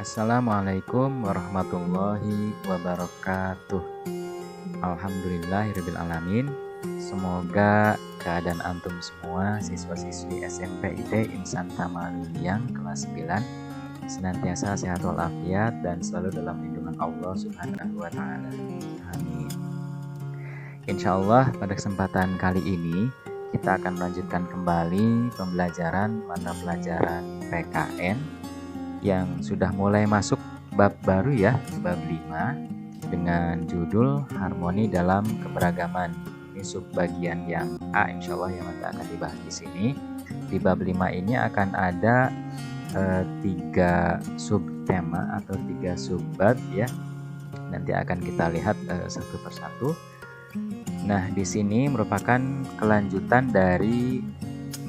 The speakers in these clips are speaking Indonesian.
Assalamualaikum warahmatullahi wabarakatuh. Alhamdulillahirabbil alamin. Semoga keadaan antum semua siswa-siswi SMP ID Insan Tamaliliang kelas 9 senantiasa sehat walafiat dan selalu dalam lindungan Allah Subhanahu wa taala. Amin. Insyaallah pada kesempatan kali ini kita akan melanjutkan kembali pembelajaran mata pelajaran PKN yang sudah mulai masuk bab baru ya, bab 5 dengan judul Harmoni dalam Keberagaman. Ini subbagian yang A insyaallah yang nanti akan dibahas di sini. Di bab 5 ini akan ada 3 subtema atau 3 subbab ya. Nanti akan kita lihat satu persatu. Nah, di sini merupakan kelanjutan dari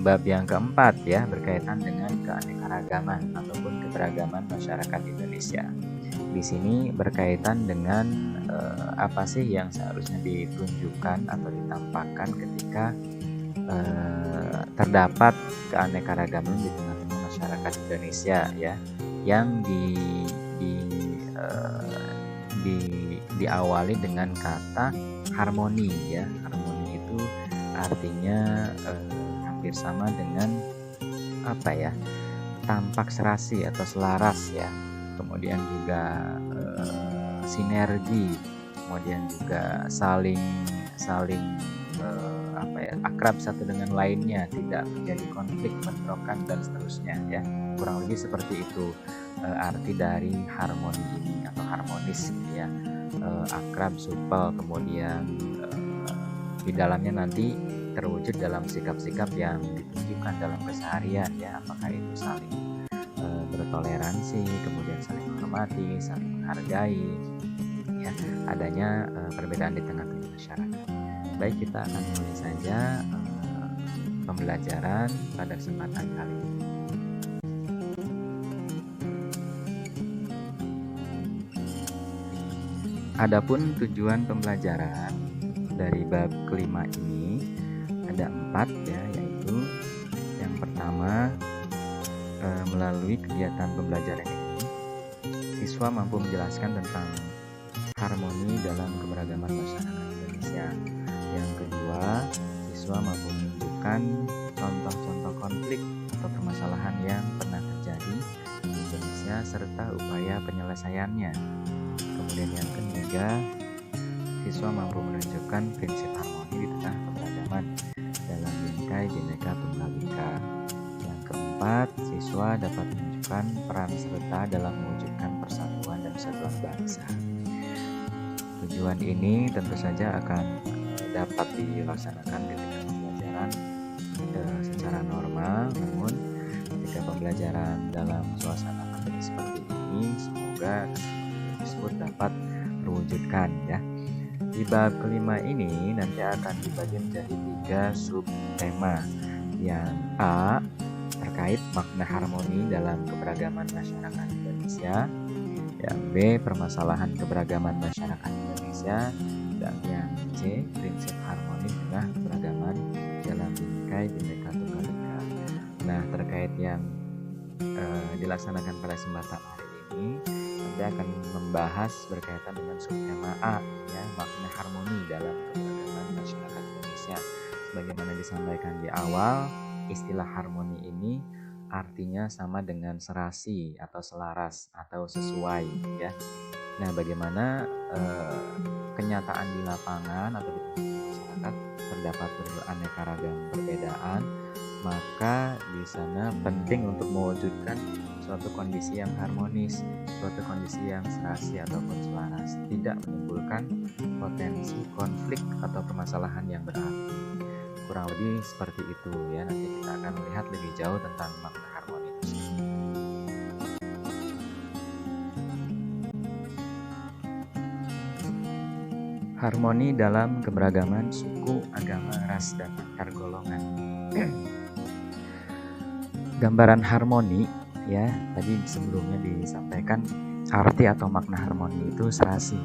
bab yang keempat ya, berkaitan dengan keanekaragaman ataupun keberagaman masyarakat Indonesia. Di sini berkaitan dengan apa sih yang seharusnya ditunjukkan atau ditampakkan ketika terdapat keanekaragaman di tengah-tengah masyarakat Indonesia ya, yang diawali dengan kata harmoni ya. Harmoni itu artinya hampir sama dengan apa ya, tampak serasi atau selaras ya, kemudian juga sinergi, kemudian juga saling akrab satu dengan lainnya, tidak terjadi konflik, bentrokan dan seterusnya ya. Kurang lebih seperti itu arti dari harmoni ini atau harmonis gitu ya. Akrab, supel, kemudian di dalamnya nanti terwujud dalam sikap-sikap yang ditunjukkan dalam keseharian ya, apakah itu saling bertoleransi, kemudian saling menghormati, saling menghargai ya, adanya perbedaan di tengah-tengah masyarakat. Baik, kita akan mulai saja pembelajaran pada kesempatan kali ini. Adapun tujuan pembelajaran dari bab kelima ini ada 4 ya, yaitu yang pertama, melalui kegiatan pembelajaran ini siswa mampu menjelaskan tentang harmoni dalam keberagaman masyarakat Indonesia. Yang kedua, siswa mampu menunjukkan contoh-contoh konflik atau permasalahan yang pernah terjadi di Indonesia serta upaya penyelesaiannya. Kemudian yang ketiga, siswa mampu menunjukkan prinsip harmoni di tengah keberagaman dalam bingkai Bhinneka Tunggal Ika. Yang keempat, siswa dapat menunjukkan peran serta dalam mewujudkan persatuan dan kesatuan bangsa. Tujuan ini tentu saja akan dapat dilaksanakan ketika pembelajaran secara normal, namun ketika pembelajaran dalam suasana pandemi seperti ini, semoga tersebut dapat terwujudkan ya. Di bab kelima ini nanti akan dibagi menjadi 3 subtema. Yang A terkait makna harmoni dalam keberagaman masyarakat Indonesia, yang B permasalahan keberagaman masyarakat Indonesia, dan yang C prinsip harmoni di tengah keberagaman dalam bingkai Bhinneka Tunggal Ika. Nah, terkait yang dilaksanakan pada kesempatan hari ini, nanti akan membahas berkaitan dengan subtema A ya, makna harmoni dalam keberagaman masyarakat Indonesia. Sebagaimana disampaikan di awal, istilah harmoni ini artinya sama dengan serasi atau selaras atau sesuai ya. Nah, bagaimana kenyataan di lapangan atau di masyarakat terdapat beraneka ragam perbedaan, maka di sana penting untuk mewujudkan suatu kondisi yang harmonis, suatu kondisi yang serasi ataupun selaras, tidak menimbulkan potensi konflik atau permasalahan yang berarti. Kurang lebih seperti itu ya. Nanti kita akan melihat lebih jauh tentang makna harmoni tersebut. Harmoni dalam keberagaman suku, agama, ras, dan antar golongan. Gambaran harmoni ya, tadi sebelumnya disampaikan arti atau makna harmoni itu serasi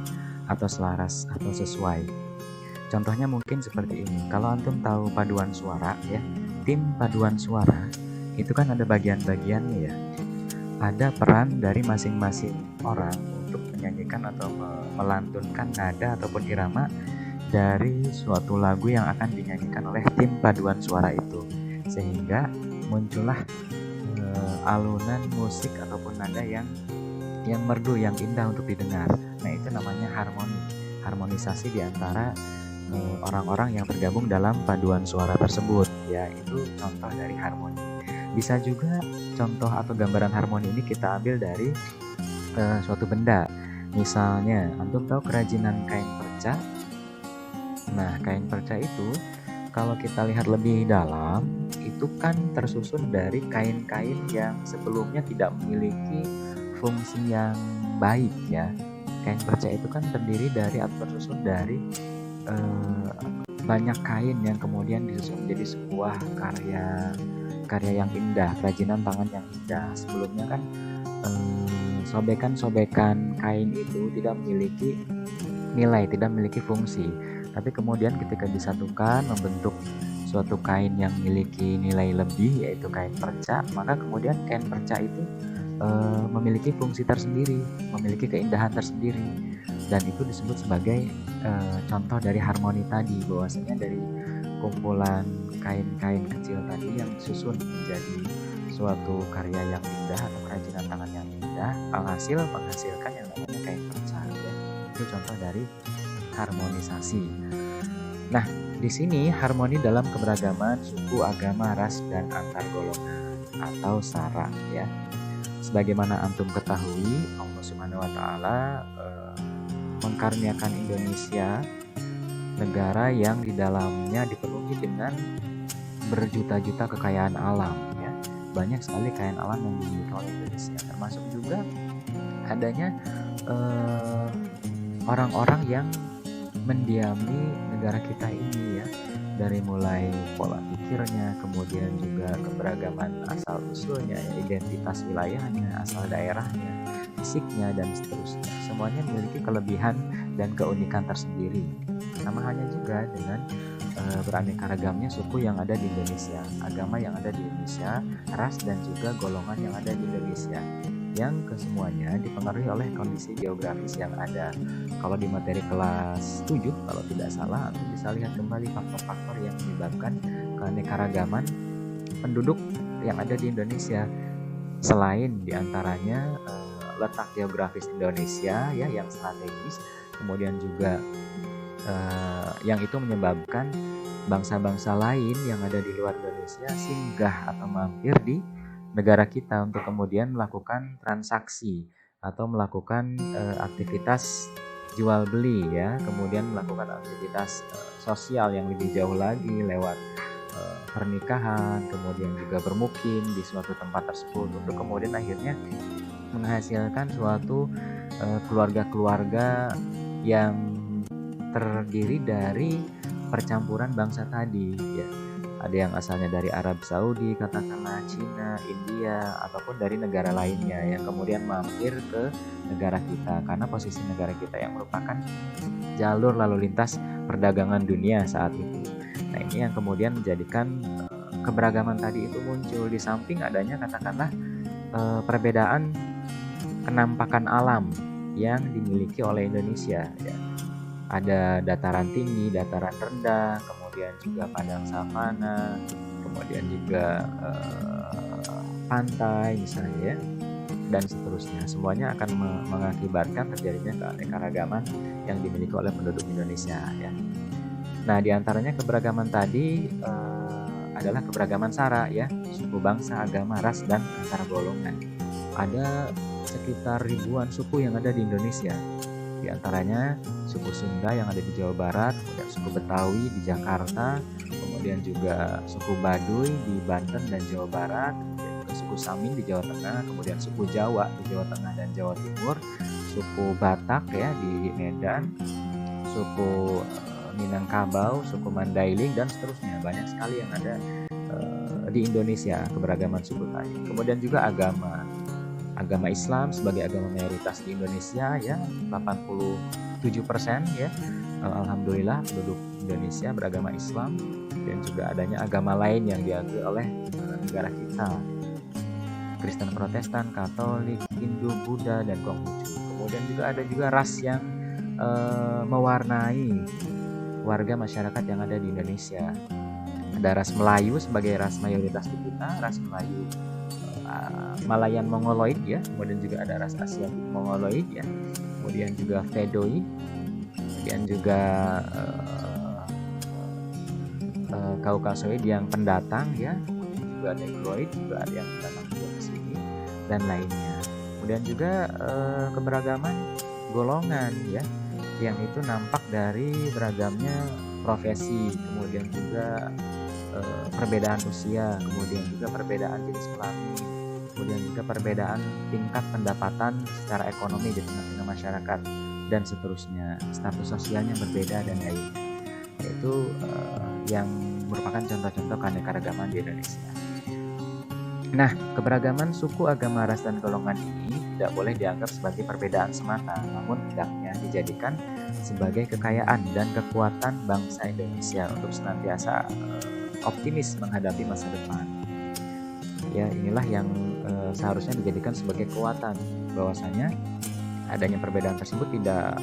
atau selaras atau sesuai. Contohnya mungkin seperti ini. Kalau antum tahu paduan suara ya, tim paduan suara itu kan ada bagian-bagiannya ya. ada peran dari masing-masing orang untuk menyanyikan atau melantunkan nada ataupun irama dari suatu lagu yang akan dinyanyikan oleh tim paduan suara itu, sehingga muncullah alunan musik ataupun nada yang merdu, yang indah untuk didengar. Nah, itu namanya harmonisasi di antara orang-orang yang tergabung dalam paduan suara tersebut, ya. Itu contoh dari harmoni. Bisa juga contoh atau gambaran harmoni ini kita ambil dari suatu benda. Misalnya, antum tahu kerajinan kain perca? Nah, kain perca itu kalau kita lihat lebih dalam, itu kan tersusun dari kain-kain yang sebelumnya tidak memiliki fungsi yang baik, ya. Kain perca itu kan terdiri dari atau tersusun dari banyak kain yang kemudian disusun menjadi sebuah karya yang indah, kerajinan tangan yang indah. Sebelumnya kan sobekan-sobekan kain itu tidak memiliki nilai, tidak memiliki fungsi. Tapi kemudian ketika disatukan membentuk suatu kain yang memiliki nilai lebih, yaitu kain perca, maka kemudian kain perca itu memiliki fungsi tersendiri, memiliki keindahan tersendiri, dan itu disebut sebagai contoh dari harmoni tadi, bahwasanya dari kumpulan kain-kain kecil tadi yang disusun menjadi suatu karya yang indah atau kerajinan tangan yang indah, alhasil menghasilkan yang namanya kain perca, ya. Itu contoh dari harmonisasi. Nah, di sini harmoni dalam keberagaman suku, agama, ras, dan antar golongan atau sara, ya. Sebagaimana antum ketahui, Allah Subhanahu wa taala mengkaruniakan Indonesia, negara yang di dalamnya dipenuhi dengan berjuta-juta kekayaan alam, ya. Banyak sekali kekayaan alam yang dimiliki oleh Indonesia, termasuk juga adanya orang-orang yang mendiami negara kita ini, ya. Dari mulai pola pikirnya, kemudian juga keberagaman asal usulnya, identitas wilayahnya, asal daerahnya, fisiknya, dan seterusnya. Semuanya memiliki kelebihan dan keunikan tersendiri. Sama halnya juga dengan beraneka ragamnya suku yang ada di Indonesia, agama yang ada di Indonesia, ras dan juga golongan yang ada di Indonesia, yang kesemuanya dipengaruhi oleh kondisi geografis yang ada. Kalau di materi kelas 7 kalau tidak salah, Anda bisa lihat kembali faktor-faktor yang menyebabkan keanekaragaman penduduk yang ada di Indonesia. Selain diantaranya letak geografis Indonesia, ya, yang strategis, kemudian juga yang itu menyebabkan bangsa-bangsa lain yang ada di luar Indonesia singgah atau mampir di negara kita untuk kemudian melakukan transaksi atau melakukan aktivitas jual beli, ya, kemudian melakukan aktivitas sosial yang lebih jauh lagi lewat pernikahan, kemudian juga bermukim di suatu tempat tersebut untuk kemudian akhirnya menghasilkan suatu keluarga-keluarga yang terdiri dari percampuran bangsa tadi, ya. Ada yang asalnya dari Arab Saudi, katakanlah Cina, India, ataupun dari negara lainnya yang kemudian mampir ke negara kita karena posisi negara kita yang merupakan jalur lalu lintas perdagangan dunia saat itu. Nah, ini yang kemudian menjadikan keberagaman tadi itu muncul, di samping adanya katakanlah perbedaan kenampakan alam yang dimiliki oleh Indonesia, ya. Ada dataran tinggi, dataran rendah, kemudian juga padang savana, kemudian juga pantai misalnya, ya, dan seterusnya. Semuanya akan mengakibatkan terjadinya keanekaragaman yang dimiliki oleh penduduk Indonesia, ya. Nah, diantaranya keberagaman tadi adalah keberagaman sara, ya, suku, bangsa, agama, ras, dan antar golongan. Ada sekitar ribuan suku yang ada di Indonesia. Di antaranya suku Sunda yang ada di Jawa Barat, kemudian suku Betawi di Jakarta, kemudian juga suku Baduy di Banten dan Jawa Barat, kemudian juga suku Samin di Jawa Tengah, kemudian suku Jawa di Jawa Tengah dan Jawa Timur, suku Batak, ya, di Medan, suku Minangkabau, suku Mandailing, dan seterusnya. Banyak sekali yang ada di Indonesia, keberagaman suku tadi. Kemudian juga agama Islam sebagai agama mayoritas di Indonesia, ya, 87%, ya. Alhamdulillah penduduk Indonesia beragama Islam, dan juga adanya agama lain yang diakui oleh negara kita. Kristen Protestan, Katolik, Hindu, Buddha, dan Konghucu. Kemudian juga ada juga ras yang mewarnai warga masyarakat yang ada di Indonesia. Ada ras Melayu sebagai ras mayoritas di kita, ras Melayu Malayan Mongoloid ya, kemudian juga ada ras Asiatik Mongoloid ya, kemudian juga Vedoid, kemudian juga Kaukasoid yang pendatang ya, kemudian juga Negroid, juga ada yang datang juga ke sini dan lainnya. Kemudian juga keberagaman golongan ya, yang itu nampak dari beragamnya profesi, kemudian juga perbedaan usia, kemudian juga perbedaan jenis kelamin, kemudian juga perbedaan tingkat pendapatan secara ekonomi di tengah-tengah masyarakat, dan seterusnya. Status sosialnya berbeda dan lainnya. Yaitu yang merupakan contoh-contoh keanekaragaman di Indonesia. Nah, keberagaman suku, agama, ras, dan golongan ini tidak boleh dianggap sebagai perbedaan semata, namun hendaknya dijadikan sebagai kekayaan dan kekuatan bangsa Indonesia untuk senantiasa optimis menghadapi masa depan. Ya, inilah yang seharusnya dijadikan sebagai kekuatan, bahwasanya adanya perbedaan tersebut tidak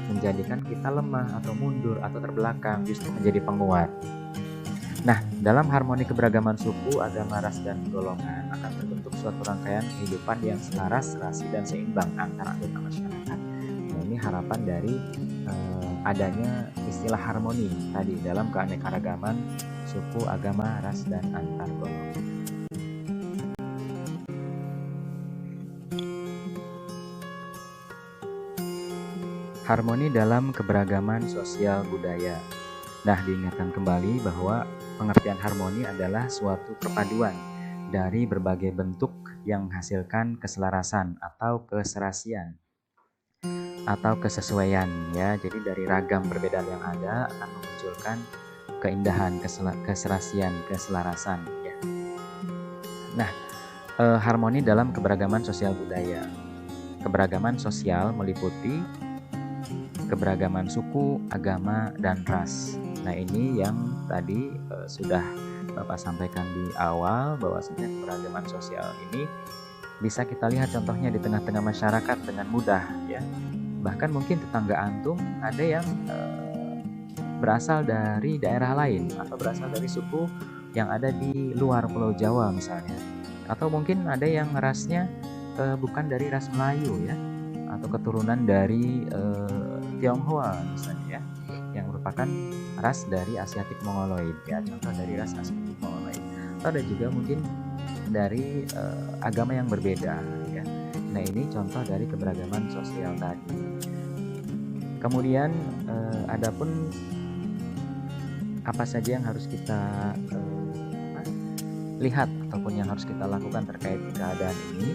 menjadikan kita lemah atau mundur atau terbelakang, justru menjadi penguat. Nah, dalam harmoni keberagaman suku, agama, ras, dan golongan akan terbentuk suatu rangkaian kehidupan yang selaras, serasi, dan seimbang antara anggota masyarakat. Nah, ini harapan dari adanya istilah harmoni tadi dalam keanekaragaman suku, agama, ras, dan antar golongan. Harmoni dalam keberagaman sosial budaya. Nah, diingatkan kembali bahwa pengertian harmoni adalah suatu perpaduan dari berbagai bentuk yang menghasilkan keselarasan atau keserasian atau kesesuaian ya. Jadi dari ragam perbedaan yang ada akan memunculkan keindahan, keserasian, keselarasan ya. Nah, harmoni dalam keberagaman sosial budaya. Keberagaman sosial meliputi keberagaman suku, agama, dan ras. Nah, ini yang tadi sudah Bapak sampaikan di awal, bahwasanya keberagaman sosial ini bisa kita lihat contohnya di tengah-tengah masyarakat dengan mudah ya. Bahkan mungkin tetangga antum ada yang berasal dari daerah lain atau berasal dari suku yang ada di luar Pulau Jawa misalnya. Atau mungkin ada yang rasnya bukan dari ras Melayu ya, atau keturunan dari Tionghoa misalnya ya, yang merupakan ras dari Asiatik Mongoloid ya, contoh dari ras Asiatik Mongoloid. Atau ada juga mungkin dari agama yang berbeda ya. Nah, ini contoh dari keberagaman sosial tadi. Kemudian adapun apa saja yang harus kita lihat ataupun yang harus kita lakukan terkait keadaan ini,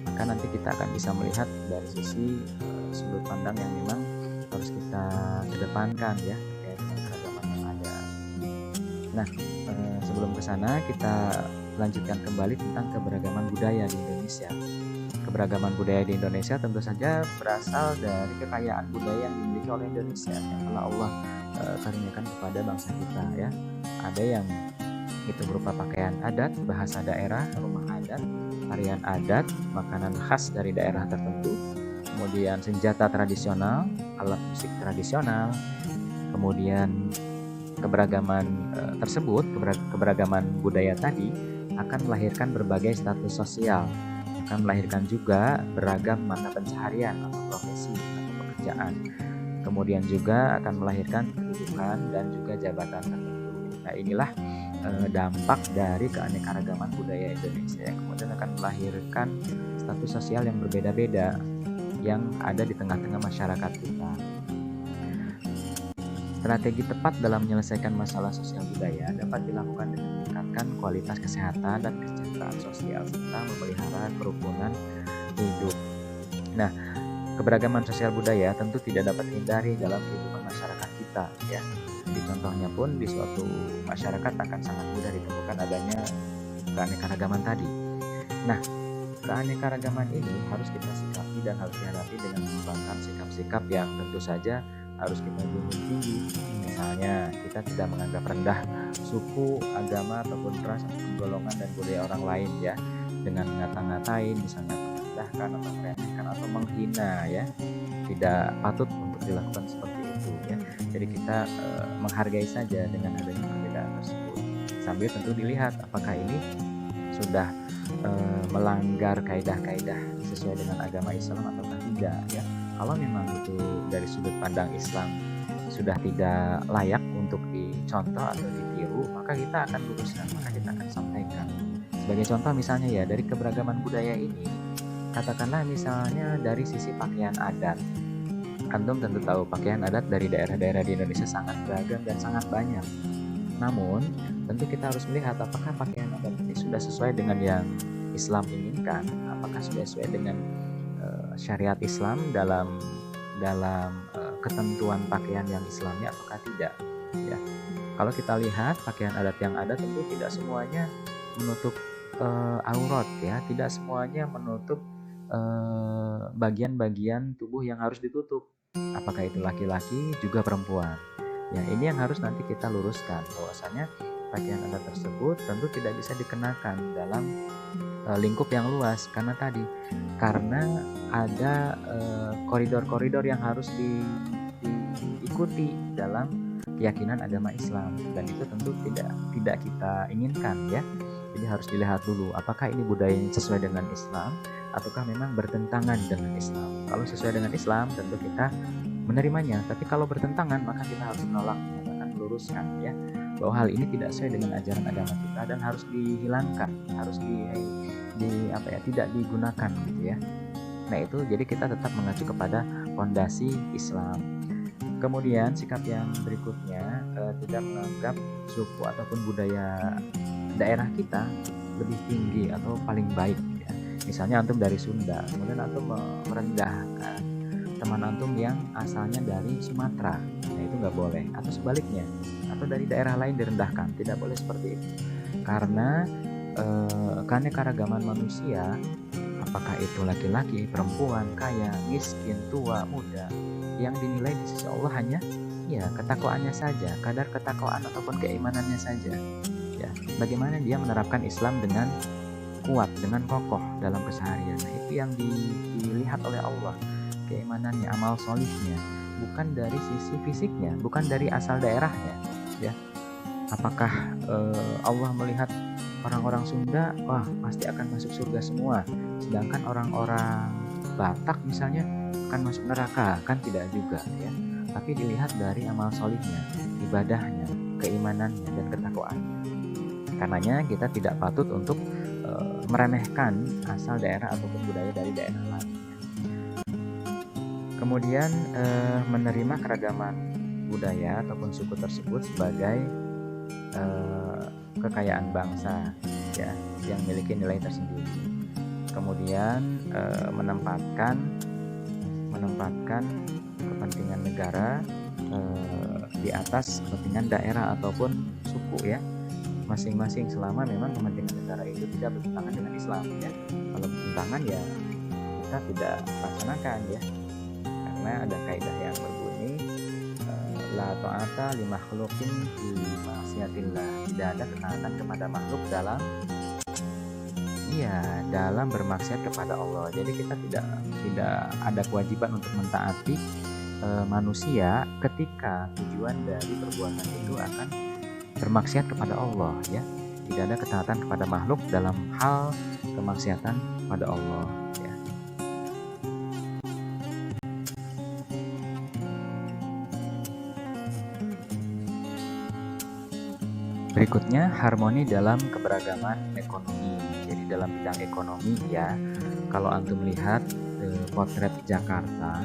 maka nanti kita akan bisa melihat dari sisi sudut pandang yang memang harus kita kedepankan ya terkait dengan keragaman yang ada. Nah, sebelum ke sana kita lanjutkan kembali tentang keberagaman budaya di Indonesia. Keberagaman budaya di Indonesia tentu saja berasal dari kekayaan budaya yang dimiliki oleh Indonesia yang telah Allah karuniakan kepada bangsa kita ya. Ada yang itu berupa pakaian adat, bahasa daerah, rumah adat, tarian adat, makanan khas dari daerah tertentu, kemudian senjata tradisional, alat musik tradisional. Kemudian keberagaman tersebut, keberagaman budaya tadi akan melahirkan berbagai status sosial, akan melahirkan juga beragam mata pencaharian atau profesi atau pekerjaan. Kemudian juga akan melahirkan kedudukan dan juga jabatan tertentu. Nah, inilah dampak dari keanekaragaman budaya Indonesia yang kemudian akan melahirkan status sosial yang berbeda-beda yang ada di tengah-tengah masyarakat kita. Strategi tepat dalam menyelesaikan masalah sosial budaya dapat dilakukan dengan meningkatkan kualitas kesehatan dan kesejahteraan sosial serta memelihara kerukunan hidup. Nah, keberagaman sosial budaya tentu tidak dapat dihindari dalam kehidupan masyarakat kita ya. Di contohnya pun di suatu masyarakat akan sangat mudah ditemukan adanya keanekaragaman tadi. Nah, keanekaragaman ini harus kita sikapi dan harus dihadapi dengan mengembangkan sikap-sikap yang tentu saja harus kita junjung tinggi. Misalnya, kita tidak menganggap rendah suku, agama, ataupun ras, ataupun golongan dan budaya orang lain ya. dengan ngata-ngatain, misalnya merendahkan atau meremehkan atau menghina ya. Tidak patut untuk dilakukan seperti itu ya. Jadi kita menghargai saja dengan adanya perbedaan tersebut. Sambil tentu dilihat apakah ini sudah melanggar kaidah-kaidah sesuai dengan agama Islam atau tidak ya. Kalau memang itu dari sudut pandang Islam sudah tidak layak untuk dicontoh atau ditiru, maka kita akan luruskan, maka kita akan sampaikan. Sebagai contoh misalnya ya, dari keberagaman budaya ini, katakanlah misalnya dari sisi pakaian adat. Antum tentu tahu pakaian adat dari daerah-daerah di Indonesia sangat beragam dan sangat banyak. Namun, tentu kita harus melihat apakah pakaian adat ini sudah sesuai dengan yang Islam inginkan, apakah sudah sesuai dengan syariat Islam dalam ketentuan pakaian yang Islami ataukah tidak ya. Kalau kita lihat pakaian adat yang ada tentu tidak semuanya menutup aurat ya, tidak semuanya menutup bagian-bagian tubuh yang harus ditutup, apakah itu laki-laki juga perempuan ya. Ini yang harus nanti kita luruskan, bahwasanya pakaian adat tersebut tentu tidak bisa dikenakan dalam lingkup yang luas karena ada koridor-koridor yang harus diikuti dalam keyakinan agama Islam, dan itu tentu tidak kita inginkan ya. Jadi harus dilihat dulu apakah ini budaya yang sesuai dengan Islam ataukah memang bertentangan dengan Islam. Kalau sesuai dengan Islam tentu kita menerimanya, tapi kalau bertentangan maka kita harus menolaknya, bahkan meluruskan ya, bahwa hal ini tidak sesuai dengan ajaran agama kita dan harus dihilangkan, harus tidak digunakan gitu ya. Nah itu jadi kita tetap mengacu kepada fondasi Islam. Kemudian sikap yang berikutnya, tidak menganggap suku ataupun budaya daerah kita lebih tinggi atau paling baik ya. Misalnya antum dari Sunda, kemudian antum merendahkan teman antum yang asalnya dari Sumatera, nah itu nggak boleh. Atau sebaliknya, atau dari daerah lain direndahkan, tidak boleh seperti itu. Karena keanekaragaman manusia, apakah itu laki-laki, perempuan, kaya, miskin, tua, muda, yang dinilai di sisi Allah hanya ya ketakwaannya saja, kadar ketakwaan ataupun keimanannya saja ya. Bagaimana dia menerapkan Islam dengan kuat, dengan kokoh dalam keseharian, nah itu yang dilihat oleh Allah, keimanannya, amal solihnya, bukan dari sisi fisiknya, bukan dari asal daerahnya ya. Apakah Allah melihat orang-orang Sunda, wah pasti akan masuk surga semua, sedangkan orang-orang Batak misalnya akan masuk neraka? Kan tidak juga ya. Tapi dilihat dari amal solihnya, ibadahnya, keimanannya, dan ketakwaannya. Karenanya kita tidak patut untuk meremehkan asal daerah ataupun budaya dari daerah lain. Kemudian menerima keragaman budaya ataupun suku tersebut sebagai kekayaan bangsa ya, yang memiliki nilai tersendiri. Kemudian menempatkan kepentingan negara di atas kepentingan daerah ataupun suku ya, masing-masing, selama memang kepentingan negara itu tidak bertentangan dengan Islam ya. Kalau bertentangan ya kita tidak laksanakan ya, karena ada kaidah yang berbunyi la ta'ata li makhluqin fi ma'siyatillah, tidak ada ketaatan kepada makhluk dalam bermaksiat kepada Allah. Jadi kita tidak ada kewajiban untuk mentaati manusia ketika tujuan dari perbuatan itu akan bermaksiat kepada Allah ya. Tidak ada ketaatan kepada makhluk dalam hal kemaksiatan pada Allah ya. Berikutnya, harmoni dalam keberagaman ekonomi. Jadi dalam bidang ekonomi ya, kalau antum lihat potret Jakarta,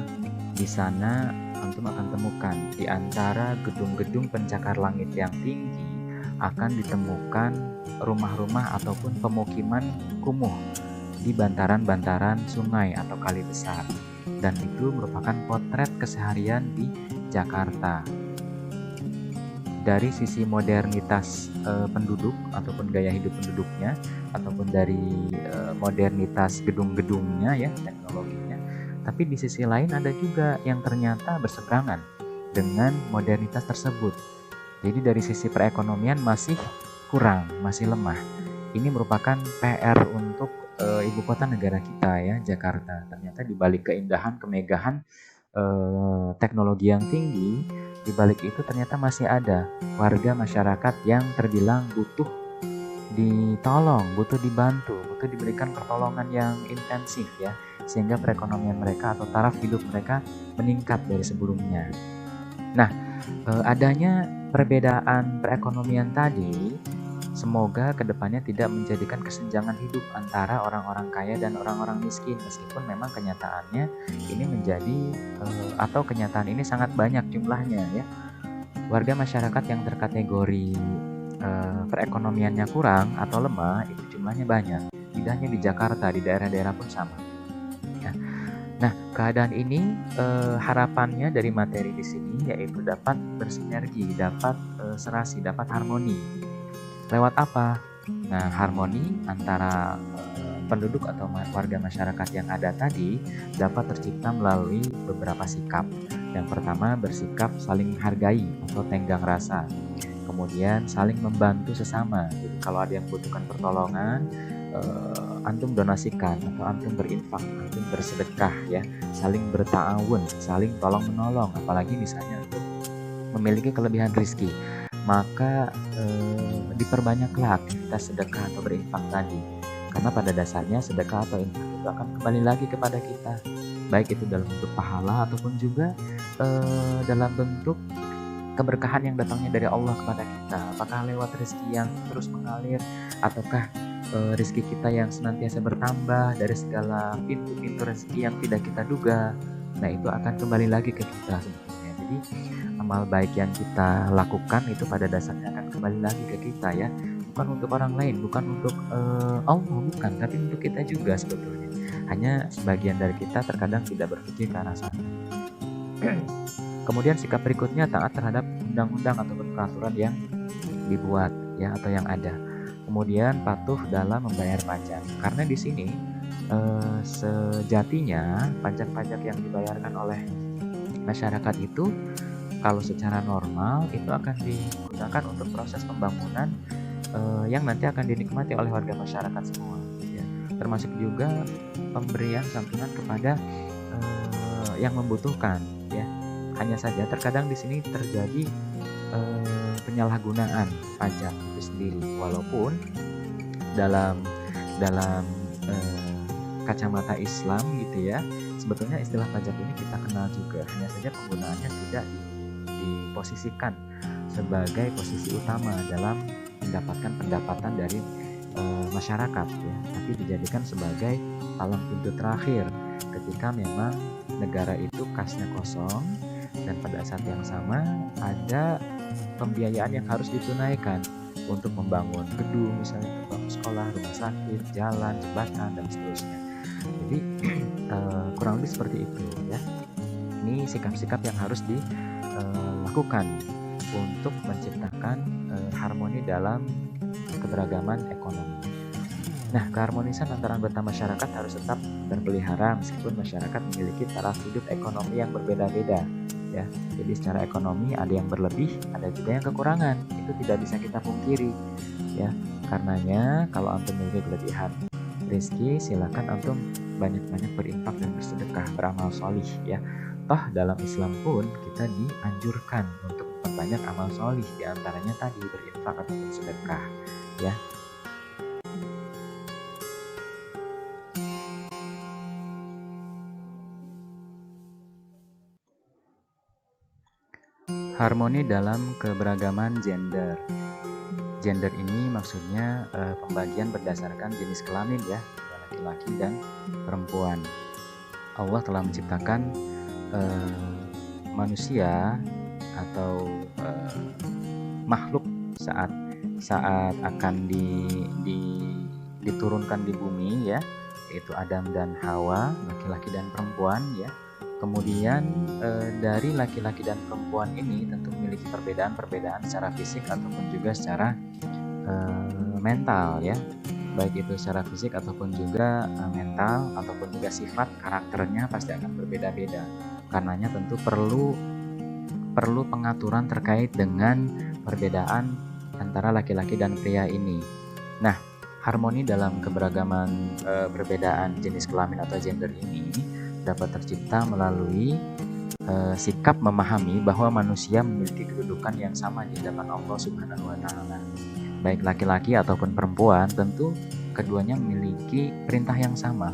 di sana antum akan temukan di antara gedung-gedung pencakar langit yang tinggi akan ditemukan rumah-rumah ataupun pemukiman kumuh di bantaran-bantaran sungai atau kali besar, dan itu merupakan potret keseharian di Jakarta. Dari sisi modernitas penduduk ataupun gaya hidup penduduknya, ataupun dari modernitas gedung-gedungnya ya, teknologinya. Tapi di sisi lain ada juga yang ternyata berseberangan dengan modernitas tersebut. Jadi dari sisi perekonomian masih kurang, masih lemah. Ini merupakan PR untuk ibu kota negara kita ya, Jakarta. Ternyata di balik keindahan, kemegahan, teknologi yang tinggi, di balik itu ternyata masih ada warga masyarakat yang terbilang butuh ditolong, butuh dibantu, butuh diberikan pertolongan yang intensif ya, sehingga perekonomian mereka atau taraf hidup mereka meningkat dari sebelumnya. Nah, adanya perbedaan perekonomian tadi semoga kedepannya tidak menjadikan kesenjangan hidup antara orang-orang kaya dan orang-orang miskin, meskipun memang kenyataannya ini menjadi atau kenyataan ini sangat banyak jumlahnya ya. Warga masyarakat yang terkategori perekonomiannya kurang atau lemah itu jumlahnya banyak. Tidak hanya di Jakarta, di daerah-daerah pun sama. Ya. Nah, keadaan ini harapannya dari materi di sini yaitu dapat bersinergi, dapat serasi, dapat harmoni. Lewat apa? Nah, harmoni antara penduduk atau warga masyarakat yang ada tadi dapat tercipta melalui beberapa sikap. Yang pertama, bersikap saling menghargai atau tenggang rasa. Kemudian saling membantu sesama. Jadi kalau ada yang membutuhkan pertolongan, antum donasikan atau antum berinfak, antum bersedekah ya, saling berta'awun, saling tolong menolong. Apalagi misalnya untuk memiliki kelebihan rezeki, maka diperbanyaklah aktivitas sedekah atau berinfak tadi. Karena pada dasarnya sedekah atau infak itu akan kembali lagi kepada kita, baik itu dalam bentuk pahala ataupun juga dalam bentuk keberkahan yang datangnya dari Allah kepada kita. Apakah lewat rezeki yang terus mengalir, ataukah rezeki kita yang senantiasa bertambah dari segala pintu-pintu rezeki yang tidak kita duga. Nah, itu akan kembali lagi ke kita sebetulnya. Jadi amal baik yang kita lakukan itu pada dasarnya akan kembali lagi ke kita ya, bukan untuk orang lain, bukan untuk Allah, bukan, tapi untuk kita juga sebetulnya. Hanya sebagian dari kita terkadang tidak berpikir ke arah sana. Kemudian sikap berikutnya taat terhadap undang-undang atau peraturan yang dibuat ya atau yang ada. Kemudian patuh dalam membayar pajak. Karena di sini sejatinya pajak-pajak yang dibayarkan oleh masyarakat itu kalau secara normal itu akan digunakan untuk proses pembangunan yang nanti akan dinikmati oleh warga masyarakat semua ya. Termasuk juga pemberian santunan kepada yang membutuhkan ya. Hanya saja terkadang di sini terjadi penyalahgunaan pajak itu sendiri, walaupun dalam kacamata Islam gitu ya, sebetulnya istilah pajak ini kita kenal juga, hanya saja penggunaannya tidak diposisikan sebagai posisi utama dalam mendapatkan pendapatan dari masyarakat ya, tapi dijadikan sebagai palang pintu terakhir ketika memang negara itu kasnya kosong dan pada saat yang sama ada pembiayaan yang harus ditunaikan untuk membangun gedung, misalnya membangun sekolah, rumah sakit, jalan, jembatan, dan seterusnya. Jadi kurang lebih seperti itu ya. Ini sikap-sikap yang harus dilakukan untuk menciptakan harmoni dalam keberagaman ekonomi. Nah, keharmonisan antara anggota masyarakat harus tetap terpelihara meskipun masyarakat memiliki taraf hidup ekonomi yang berbeda-beda. Ya, jadi secara ekonomi ada yang berlebih, ada juga yang kekurangan. Itu tidak bisa kita pungkiri. Ya, karenanya kalau antum memiliki kelebihan rezeki, silakan antum banyak-banyak berinfak dan bersedekah, beramal solih. Ya, toh dalam Islam pun kita dianjurkan untuk memperbanyak amal solih, diantaranya tadi berinfak atau bersedekah. Ya. Harmoni dalam keberagaman gender. Gender ini maksudnya pembagian berdasarkan jenis kelamin ya, laki-laki dan perempuan. Allah telah menciptakan manusia atau makhluk saat akan diturunkan di bumi ya, yaitu Adam dan Hawa, laki-laki dan perempuan ya. Kemudian dari laki-laki dan perempuan ini tentu memiliki perbedaan secara fisik ataupun juga secara mental ya, baik itu secara fisik ataupun juga mental ataupun juga sifat karakternya pasti akan berbeda-beda. Karenanya tentu perlu pengaturan terkait dengan perbedaan antara laki-laki dan pria ini. Nah, Harmoni dalam keberagaman perbedaan jenis kelamin atau gender ini dapat tercipta melalui sikap memahami bahwa manusia memiliki kedudukan yang sama di hadapan Allah Subhanahu wa Ta'ala. Baik laki-laki ataupun perempuan, tentu keduanya memiliki perintah yang sama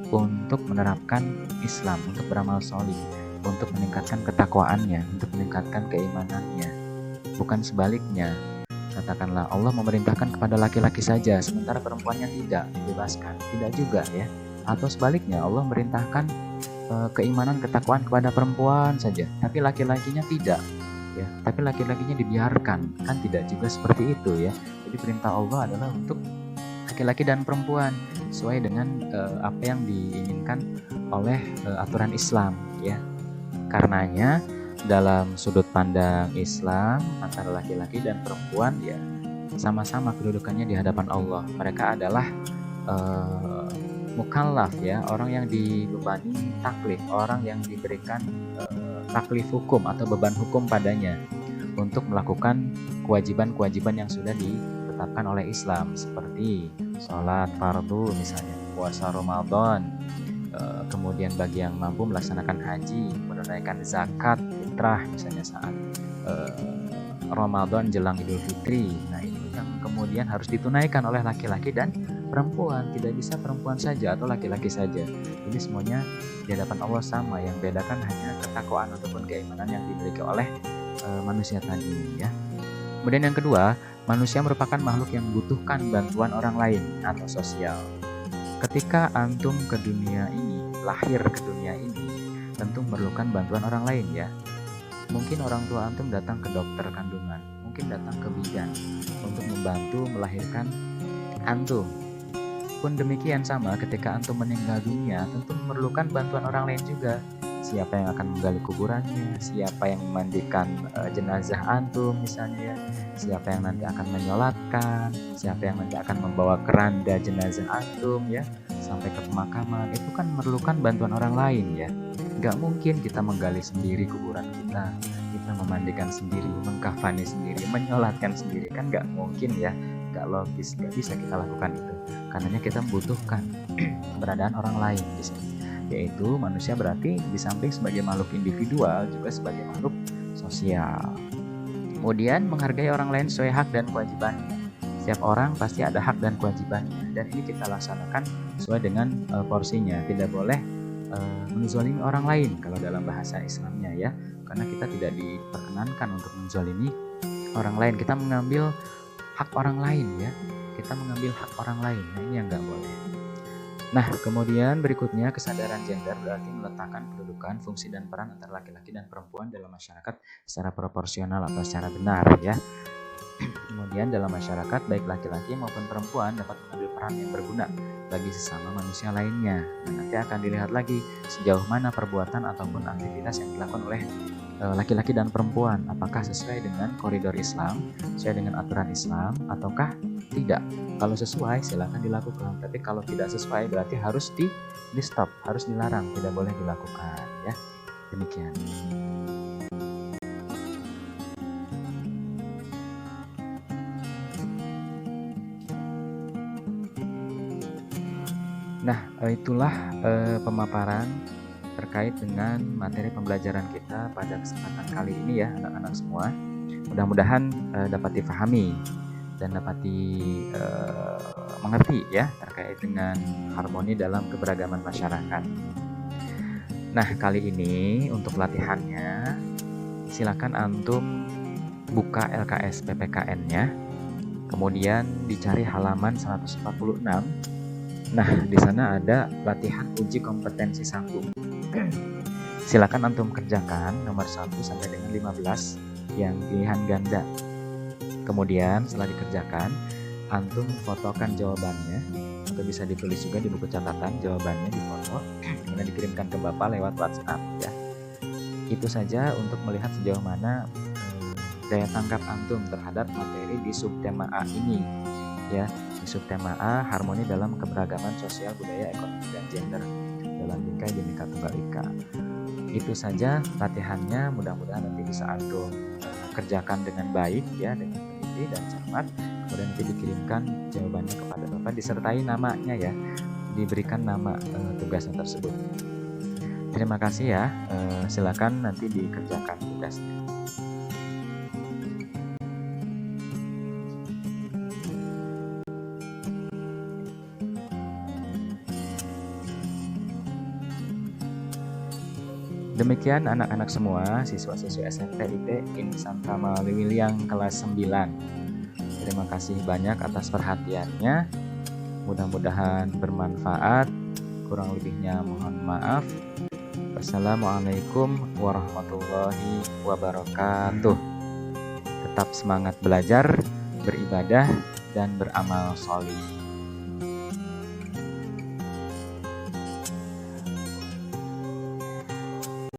untuk menerapkan Islam, untuk beramal sholih, untuk meningkatkan ketakwaannya, untuk meningkatkan keimanannya. Bukan sebaliknya. Katakanlah Allah memerintahkan kepada laki-laki saja, sementara perempuannya tidak dibebaskan. Tidak juga ya. Atau sebaliknya, Allah memerintahkan keimanan, ketakwaan kepada perempuan saja, tapi laki-lakinya tidak. Ya, tapi laki-lakinya dibiarkan. Kan tidak juga seperti itu ya. Jadi perintah Allah adalah untuk laki-laki dan perempuan sesuai dengan apa yang diinginkan oleh aturan Islam ya. Karenanya dalam sudut pandang Islam antara laki-laki dan perempuan ya sama-sama kedudukannya di hadapan Allah. Mereka adalah mukallaf ya, orang yang dibebani taklif, orang yang diberikan taklif hukum atau beban hukum padanya untuk melakukan kewajiban-kewajiban yang sudah ditetapkan oleh Islam seperti sholat fardu misalnya, puasa Ramadan, kemudian bagi yang mampu melaksanakan haji, menunaikan zakat fitrah misalnya saat Ramadan jelang Idul Fitri. Nah itu yang kemudian harus ditunaikan oleh laki-laki dan perempuan, tidak bisa perempuan saja atau laki-laki saja. Jadi semuanya di hadapan Allah sama, yang bedakan hanya ketakwaan ataupun keimanan yang dimiliki oleh manusia tadi ya. Kemudian yang kedua, manusia merupakan makhluk yang membutuhkan bantuan orang lain atau sosial. Ketika antum ke dunia ini, lahir ke dunia ini, tentu memerlukan bantuan orang lain ya. Mungkin orang tua antum datang ke dokter kandungan, mungkin datang ke bidan untuk membantu melahirkan antum. Pun demikian sama ketika antum meninggal dunia, tentu memerlukan bantuan orang lain juga. Siapa yang akan menggali kuburannya, siapa yang memandikan jenazah antum misalnya ya, siapa yang nanti akan menyolatkan, siapa yang nanti akan membawa keranda jenazah antum ya sampai ke pemakaman. Itu kan memerlukan bantuan orang lain ya. Gak mungkin kita menggali sendiri kuburan kita memandikan sendiri, mengkafani sendiri, menyolatkan sendiri, kan gak mungkin ya, gak logis, gak bisa kita lakukan itu. Karenanya kita membutuhkan keberadaan orang lain di sini, yaitu manusia berarti di samping sebagai makhluk individual juga sebagai makhluk sosial. Kemudian menghargai orang lain sesuai hak dan kewajibannya. Setiap orang pasti ada hak dan kewajibannya, dan ini kita laksanakan sesuai dengan porsinya. Tidak boleh menzalimi orang lain kalau dalam bahasa Islamnya ya, karena kita tidak diperkenankan untuk menzalimi orang lain. Kita mengambil hak orang lain ya, kita mengambil hak orang lain. Nah ini yang nggak boleh. Nah kemudian berikutnya, kesadaran gender berarti meletakkan kedudukan, fungsi dan peran antara laki-laki dan perempuan dalam masyarakat secara proporsional atau secara benar ya. Kemudian dalam masyarakat baik laki-laki maupun perempuan dapat mengambil peran yang berguna bagi sesama manusia lainnya. Dan nanti akan dilihat lagi sejauh mana perbuatan ataupun aktivitas yang dilakukan oleh laki-laki dan perempuan, apakah sesuai dengan koridor Islam, sesuai dengan aturan Islam, ataukah tidak. Kalau sesuai silakan dilakukan, tapi kalau tidak sesuai berarti harus di stop, harus dilarang, tidak boleh dilakukan ya. Demikian. Nah, itulah pemaparan terkait dengan materi pembelajaran kita pada kesempatan kali ini ya anak-anak semua. Mudah-mudahan dapat difahami dan dapat dimengerti ya terkait dengan harmoni dalam keberagaman masyarakat. Nah, kali ini untuk latihannya silakan antum buka LKS PPKN-nya. Kemudian dicari halaman 146. Nah, di sana ada latihan uji kompetensi 1. Silakan antum kerjakan nomor 1 sampai dengan 15 yang pilihan ganda. Kemudian setelah dikerjakan, antum fotokan jawabannya, atau bisa ditulis juga di buku catatan jawabannya, difoto, kemudian dikirimkan ke Bapak lewat WhatsApp ya. Itu saja untuk melihat sejauh mana daya tangkap antum terhadap materi di subtema A ini ya. Di subtema A, harmoni dalam keberagaman sosial, budaya, ekonomi, dan gender dalam bingkai Bhinneka Tunggal Ika. Itu saja latihannya, mudah-mudahan nanti bisa antum kerjakan dengan baik ya, dengan teliti dan cermat. kemudian nanti dikirimkan jawabannya kepada Bapak disertai namanya ya, diberikan nama tugasnya tersebut. Terima kasih ya, silakan nanti dikerjakan tugasnya. Demikian anak-anak semua, siswa-siswi SMP IP Insan Kamaliwili yang kelas 9. Terima kasih banyak atas perhatiannya. Mudah-mudahan bermanfaat. Kurang lebihnya mohon maaf. Wassalamualaikum warahmatullahi wabarakatuh. Tetap semangat belajar, beribadah, dan beramal sholih.